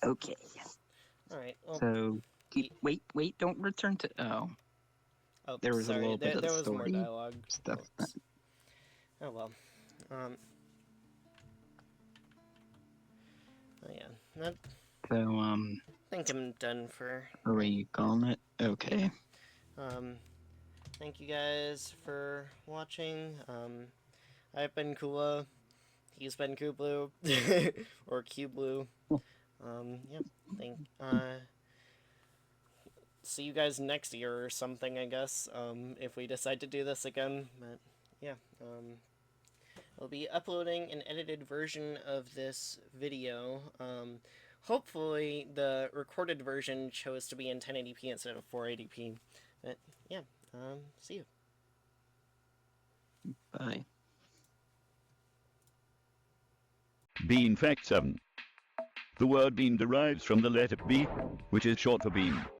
Okay. Alright, well, So wait, don't return to. Oh, oh, there was sorry, a little bit of there was more story dialogue. stuff. Oops. Oh well. Oh yeah. That, So I think I'm done for. are we calling it? Okay. Thank you guys for watching. I've been Kula. He's been Kublu. Or Cublu. Yeah, see you guys next year or something, I guess, if we decide to do this again. But, yeah, I'll be uploading an edited version of this video. Hopefully the recorded version chose to be in 1080p instead of 480p. But, yeah, see you. Bye. Bean Fact 7. The word bean derives from the letter B, which is short for bean.